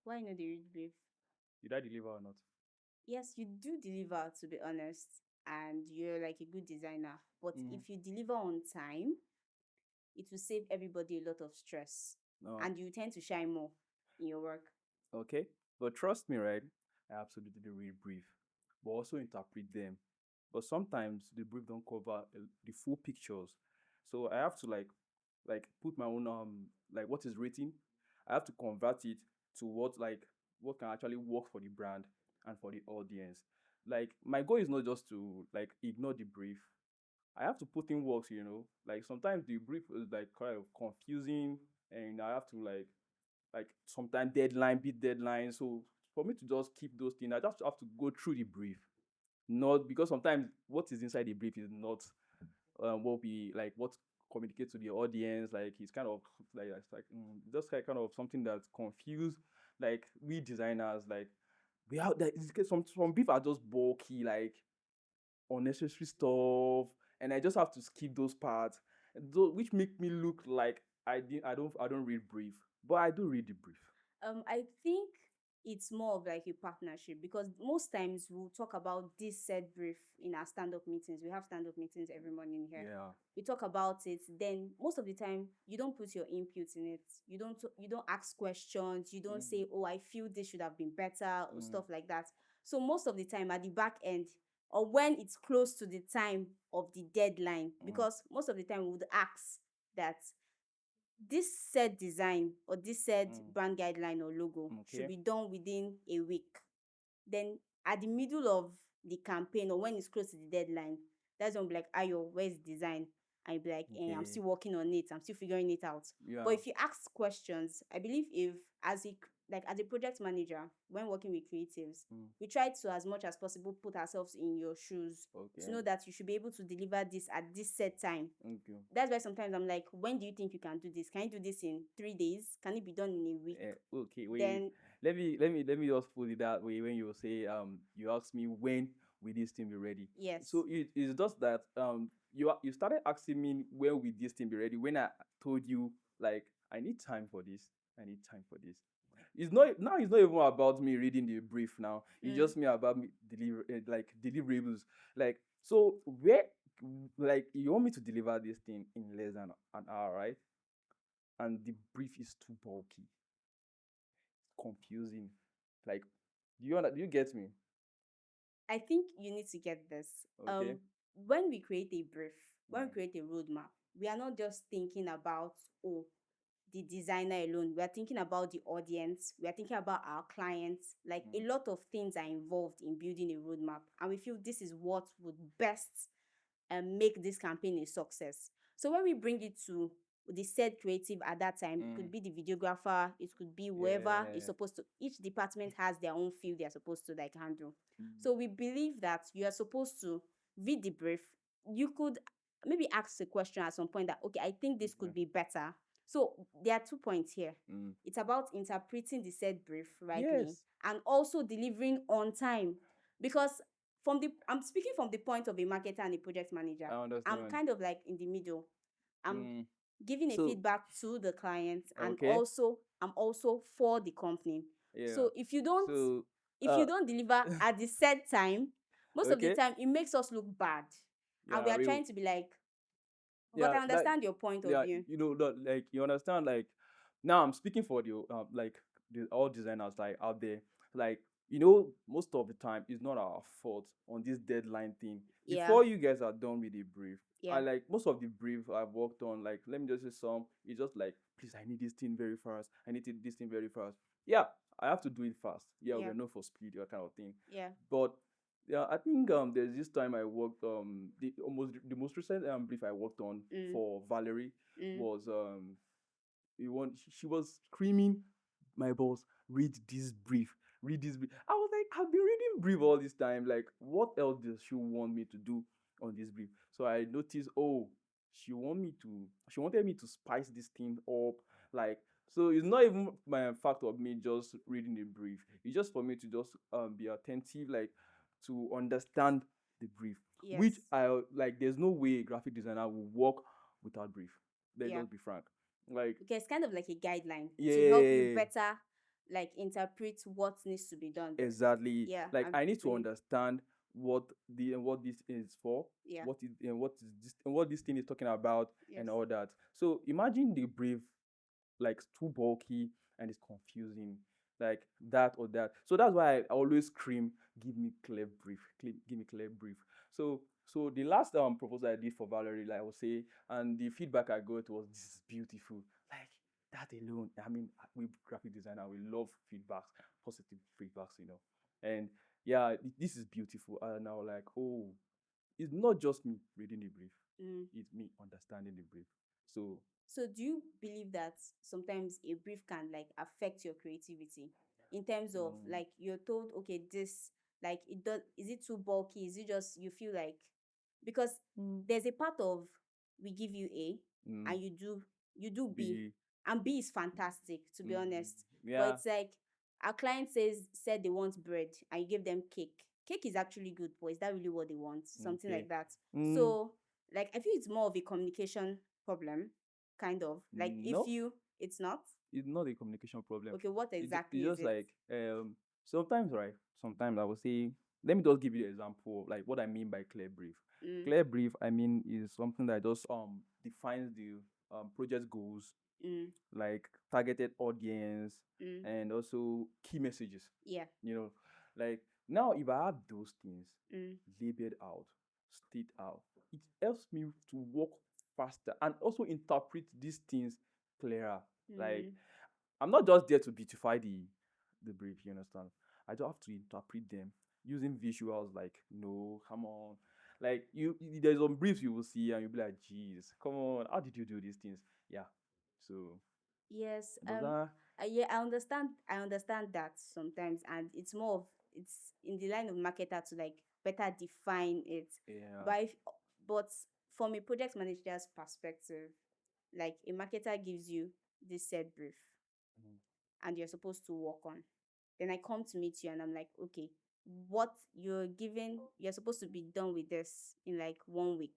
Why not the read brief? Did I deliver or not? Yes, you do deliver, to be honest, and you're like a good designer. But Mm. if you deliver on time, it will save everybody a lot of stress, No. and you tend to shine more in your work. Okay. But trust me, right? I absolutely read brief, but also interpret them. But sometimes the brief don't cover the full pictures, so I have to like put my own like what is written. I have to convert it to what can actually work for the brand and for the audience. Like my goal is not just to like ignore the brief. I have to put in works, Like sometimes the brief is like kind of confusing, and I have to like sometimes deadline, beat deadline. So for me to just keep those things, I just have to go through the brief. Not because sometimes what is inside the brief is not what we like what communicate to the audience. Like it's kind of like it's like just like kind of something that confuse like we designers. Like we have that some brief are just bulky, like unnecessary stuff, and I just have to skip those parts, which make me look like I don't read brief, but I do read the brief. I think it's more of like a partnership, because most times we'll talk about this set brief in our stand-up meetings. We have stand-up meetings every morning here. Yeah. We talk about it. Then most of the time you don't put your input in it. You don't ask questions. You don't Mm, say, oh, I feel this should have been better, or mm, stuff like that. So most of the time at the back end, or when it's close to the time of the deadline, mm, because most of the time we would ask that this said design or this said mm. brand guideline or logo should Okay. be done within a week. Then at the middle of the campaign, or when it's close to the deadline, that's when we'll be like, Ayo, where's the design? And you'll be like, I'm Okay. still working on it, I'm still figuring it out. But Yeah. if you ask questions, I believe, if as a project manager, when working with creatives, Mm. we try to, as much as possible, put ourselves in your shoes, to Okay. know that you should be able to deliver this at this set time. Okay. That's why sometimes I'm like, when do you think you can do this? Can you do this in 3 days? Can it be done in a week? Okay. Wait. Then Let me just put it that way. When you say you ask me when will this thing be ready? yes. So it's just that you started asking me when will this thing be ready when I told you like I need time for this. I need time for this. It's not even about me reading the brief now. It's Mm. just me about me like deliverables. Like so where like you want me to deliver this thing in less than an hour, right? And the brief is too bulky, confusing. Like, do you get me? I think you need to get this. Okay. When we create a brief, when we Mm, create a roadmap, we are not just thinking about, oh, the designer alone. We are thinking about the audience. We are thinking about our clients. Like, mm, a lot of things are involved in building a roadmap, and we feel this is what would best make this campaign a success. So when we bring it to the said creative at that time, it mm. could be the videographer, it could be whoever is Yeah. supposed to. Each department has their own field they are supposed to like handle. Mm, So we believe that you are supposed to read the brief. You could maybe ask a question at some point that, okay, I think this okay. could be better. So there are 2 points here. Mm. It's about interpreting the said brief rightly, Yes, and also delivering on time. Because I'm speaking from the point of a marketer and a project manager. I I'm understand. kind of like in the middle. I'm Mm. giving a So, feedback to the client, and okay. also I'm also for the company. Yeah. So So, if uh, you don't deliver at the set time, most of the okay. time it makes us look bad. And we Yeah, are real. trying to be like, but Yeah, I understand your point of yeah, view. like you understand, like now I'm speaking for the like all designers like out there, like most of the time it's not our fault on this deadline thing. Yeah, Before you guys are done with the brief, I yeah, like most of the brief I've worked on, like let me just say some, it's just like, please, I need this thing very fast, I need this thing very fast. Yeah, I have to do it fast. Yeah, yeah, we're known for speed, that kind of thing. yeah. But yeah, I think there's this time I worked the most recent brief I worked on Mm, for Valerie mm. was she was screaming, my boss, read this brief, read this brief. I was like, I've been reading brief all this time. Like, what else does she want me to do on this brief? So I noticed, oh, she wanted me to spice this thing up. Like, so it's not even my fact of me just reading the brief. It's just for me to just be attentive, like to understand the brief. Which Yes, I like. There's no way a graphic designer will work without brief. Let's yeah. just be frank. Like, Okay, it's kind of like a guideline to help you yeah, better like interpret what needs to be done there. Exactly. Yeah, Like I'm I need to bringing. understand what this is for, Yeah. what is this and what this thing is talking about Yes. and all that. So imagine the brief like too bulky and it's confusing, like that or that. So that's why I always scream, give me clear brief, give me clear brief. So the last proposal I did for Valerie, like I would say, and the feedback I got was, this is beautiful. Like that alone, I mean, we graphic designer, we love feedbacks, positive feedbacks, and yeah, this is beautiful. And now like, oh, it's not just me reading the brief, Mm. it's me understanding the brief. So So do you believe that sometimes a brief can like affect your creativity in terms of mm, like you're told, okay, this, like, it does, is it too bulky? Is it just you feel like, because there's a part of, we give you A mm, and you do B, be and B is fantastic, to be mm, honest. But yeah, it's like our client said they want bread and you give them cake. Cake is actually good, but is that really what they want? Something okay. like that. Mm, So like I feel it's more of a communication problem, kind of. Like if no, you, it's not. it's not a communication problem. Okay, what It's exactly is just it? like sometimes, right? Sometimes I will say, let me just give you an example of like what I mean by clear brief. Mm, Clear brief, I mean, is something that just defines the project goals, mm, like targeted audience, mm. and also key messages. Yeah. You know, like now if I have those things Mm, labeled out, state out, it helps me to work faster and also interpret these things clearer. Like mm. I'm not just there to beautify the brief, you understand? I do have to interpret them using visuals. Like, no, come on. Like there's some briefs you will see and you'll be like, geez, come on, how did you do these things? Yeah. So Yes. those are Yeah, I understand. I understand that sometimes, and it's more of, it's in the line of marketer to like better define it. yeah. But if, but from a project manager's perspective, like a marketer gives you this set brief Mm, and you're supposed to work on. Then I come to meet you and I'm like, okay, what you're given, you're supposed to be done with this in like 1 week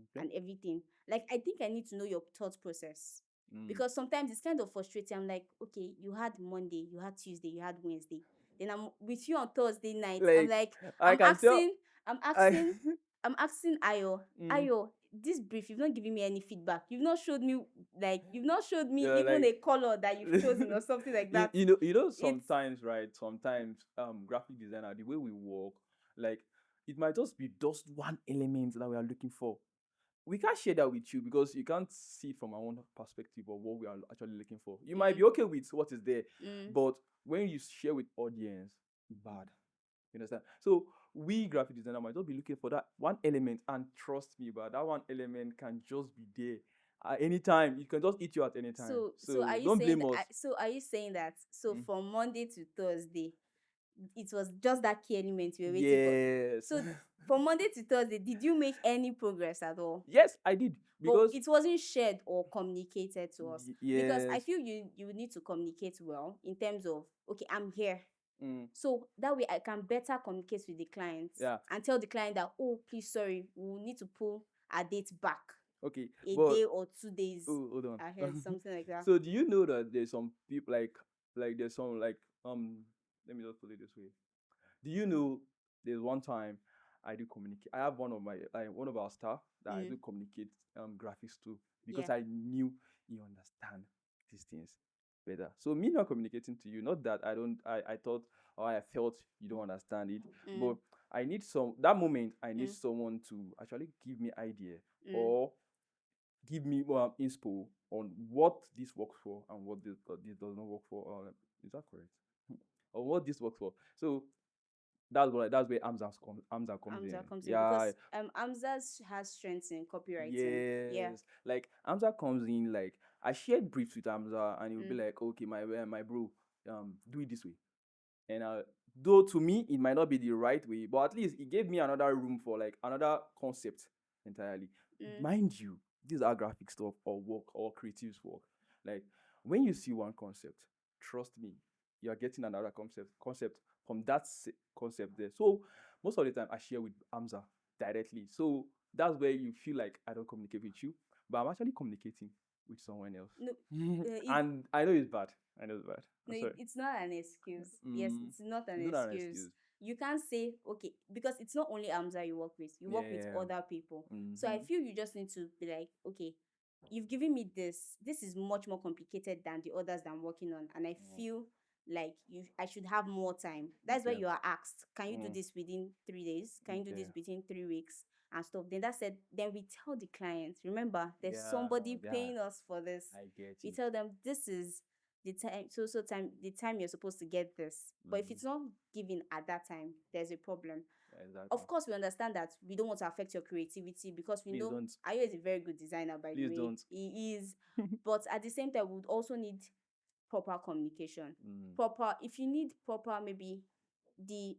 okay. and everything. Like, I think I need to know your thought process, Mm. because sometimes it's kind of frustrating. I'm like, okay, you had Monday, you had Tuesday, you had Wednesday. Then I'm with you on Thursday night. I'm Like like, I I'm can tell asking, I'm I asking, I'm asking Ayo, mm, Ayo, this brief, you've not given me any feedback. You've not showed me, like, you've not showed me even like a color that you've chosen or something like that. you know It's sometimes, right, sometimes graphic designer, the way we work, like it might just be just one element that we are looking for. We can't share that with you because you can't see it from our own perspective of what we are actually looking for. You might mm, be okay with what is there, mm. but when you share with audience, it's bad. You understand? So we graphic designer might just be looking for that one element, and trust me, but that one element can just be there at any time. It can just eat you at any time. So are So you don't saying blame us. so are you saying that, so Mm. from Monday to Thursday, it was just that key element you were waiting for? Yes. So from Monday to Thursday, did you make any progress at all? Yes, I did But because it wasn't shared or communicated to us, because I yes. feel you need to communicate well in terms of, okay, I'm here. Mm, So that way I can better communicate with the client yeah. and tell the client that, oh, please, sorry, we will need to pull our date back Okay. a But day or 2 days oh, hold on. ahead, something like that. So do you know that there's some people like there's some like let me just put it this way. Do you know there's one time I do communicate. I have one of our staff that I do Mm, communicate graphics to because yeah. I knew you understand these things better. So me not communicating to you, not that I thought or I felt you don't understand it, Mm, but I need that moment I need mm, someone to actually give me idea mm. or give me more inspo on what this works for and what this does not work for. Is that correct? Or what this works for. So that's where Amza comes in. Amza comes in Yeah, because Amza has strengths in copywriting. Yeah. yes. Like Amza comes in, like I shared briefs with Amza and he'll be Mm, like, okay, my bro, do it this way. And though to me it might not be the right way, but at least it gave me another room for like another concept entirely. mm, Mind you, these are graphic stuff or work or creatives work. Like when you see one concept, trust me, you are getting another concept from that concept there. So most of the time I share with Amza directly. So that's where you feel like I don't communicate with you, but I'm actually communicating with someone else. no, it and I know it's bad. I know that. No, I'm sorry. it's not an excuse. Yes, Mm, it's not an it's not an excuse. excuse. You can't say, okay, because it's not only Amza you work with, you Yeah, work with yeah. other people. So I Mm-hmm. feel you just need to be like, okay, you've given me this. This is much more complicated than the others that I'm working on. And I feel like I should have more time. That's why Okay. you are asked, can you do Mm, this within 3 days? Can you do okay. this within 3 weeks? And stuff. Then that said, then we tell the client, remember, there's Yeah, somebody yeah. paying us for this. I get We it. tell them this is the time, so time, the time you're supposed to get this. But if Mm-hmm. it's not given at that time, there's a problem. Exactly. Of course, we understand that we don't want to affect your creativity, because we Please know don't. Ayo is a very good designer, by the Please way. don't. He is. But at the same time, we would also need proper communication. Mm. Proper, if you need proper, maybe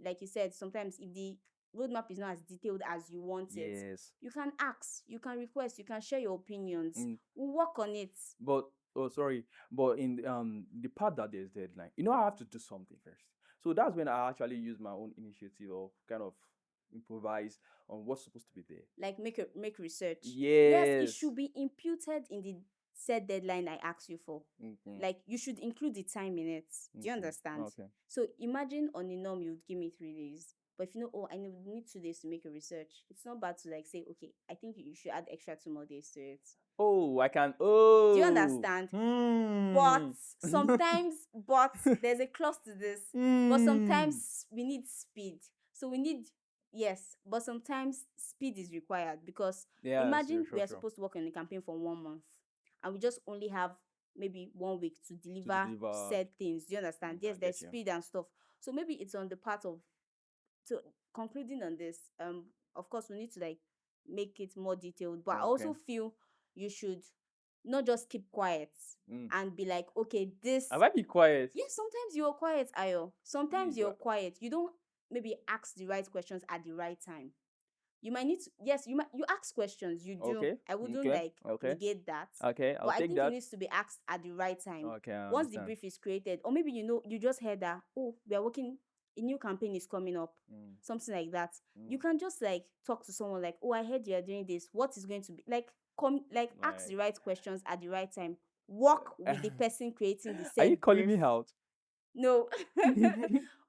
like you said, sometimes if the roadmap is not as detailed as you want it, Yes. you can ask, you can request, you can share your opinions. Mm. We'll work on it. But oh, sorry. But in the part that there's deadline, I have to do something first. So that's when I actually use my own initiative or kind of improvise on what's supposed to be there. Like make research. Yes, it Yes. should be imputed in the set deadline I asked you for. Okay. Like you should include the time in it. Do you Okay. understand? Okay. So imagine on a norm you would give me 3 days. But if you know, oh, I need 2 days to make a research, it's not bad to like say, okay, I think you should add extra 2 more days to it. Oh, I can. Do you Oh. understand? But Hmm. sometimes, but there's a clause to this. But Hmm. sometimes we need speed. So we need, yes, but sometimes speed is required, because Yeah. Sure. imagine we Sure. are Sure. supposed to work on a campaign for 1 month and we just only have maybe 1 week to To deliver deliver. said things. Do you understand? Yes, I there's get you. speed and stuff. So maybe it's on the part of, so concluding on this, of course we need to like make it more detailed, but I Okay. also feel you should not just keep quiet Mm. and be like, okay, this, Have I been quiet? yes, sometimes you're quiet, Ayo. Please, Sometimes you're but quiet. You don't maybe ask the right questions at the right time. You might need to, yes, you ask questions, you do. okay. I wouldn't Okay. like Okay. negate that. Okay. I'll But I take think it that. needs to be asked at the right time. Okay, I Once the understand. brief is created, or maybe you just heard that, oh, we are working, a new campaign is coming up, Mm. something like that. You Mm. can just like talk to someone like, oh, I heard you are doing this. What is going to be like? Like ask the Like, right questions at the right time. Work with the person creating the are you said calling brief. me out? No.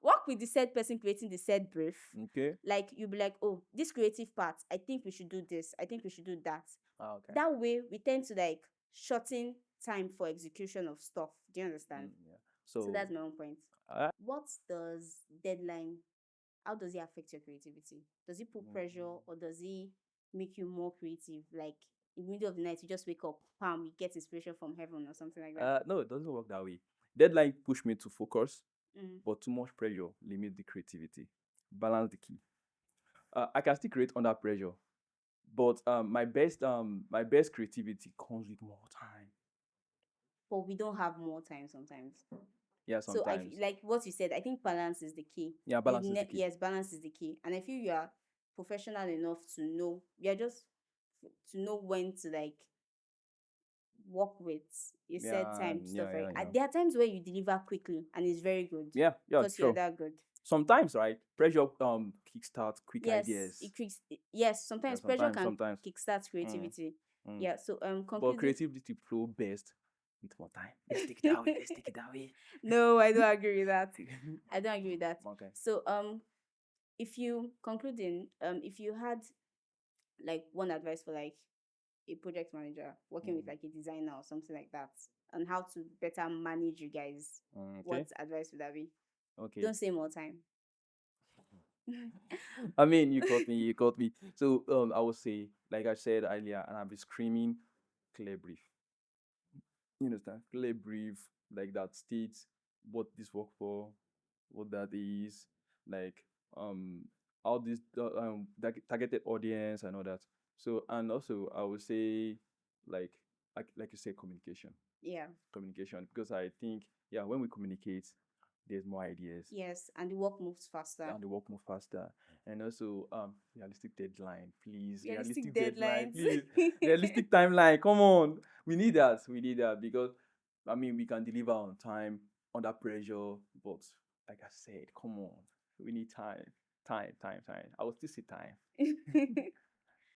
Work with the said person creating the said brief. Okay. Like you'll be like, oh, this creative part, I think we should do this, I think we should do that. Ah, okay. That way we tend to like shorten time for execution of stuff. Do you understand? Yeah. So So, that's my own point. uh, What does deadline, how does it affect your creativity? Does it put pressure, or does it make you more creative? Like in the middle of the night you just wake up, bam, you get inspiration from heaven or something like that. no, it doesn't work that way. Deadline push me to focus, Mm. but too much pressure limit the creativity. Balance the key. I can still create under pressure, but my best creativity comes with more time. But we don't have more time sometimes. Yeah, So sometimes. like what you said, I think balance is the key. Yeah, balance is the key. Yes, balance is the key, and I feel you are professional enough to know. You are just to know when to like work with a set Yeah, time stuff yeah, like. yeah, yeah. There are times where you deliver quickly and it's very good Yeah, yeah, because you're true. that good. Sometimes, right? Pressure kickstart quick Yes, ideas. yes. Yeah, Sometimes pressure sometimes, can sometimes. kickstart Mm, creativity. mm. Yeah. So But concluding. creativity flow best with more time. Let's take it that way. Let's take it that way. No, I don't agree with that. I don't agree with that. Okay. So if you concluding, if you had like one advice for like a project manager working with Mm, like a designer or something like that, on how to better manage you guys, what okay. advice would that be? Okay. Don't say more time. I mean, you caught me. You caught me. So I would say, like I said earlier, and I'll be screaming, clear brief. You understand? Clear brief, like that states what this work for, what that is, like how this targeted audience and all that. So and also I would say like like you say communication. Yeah. Communication, because I think, yeah, when we communicate, there's more ideas Yes, and the work moves faster. and the work move faster. And also realistic deadline, please. Realistic Realistic deadline, deadlines. please. Realistic timeline, come on. We need that because I mean we can deliver on time under pressure, but like I said, come on, we need time. I will still say time.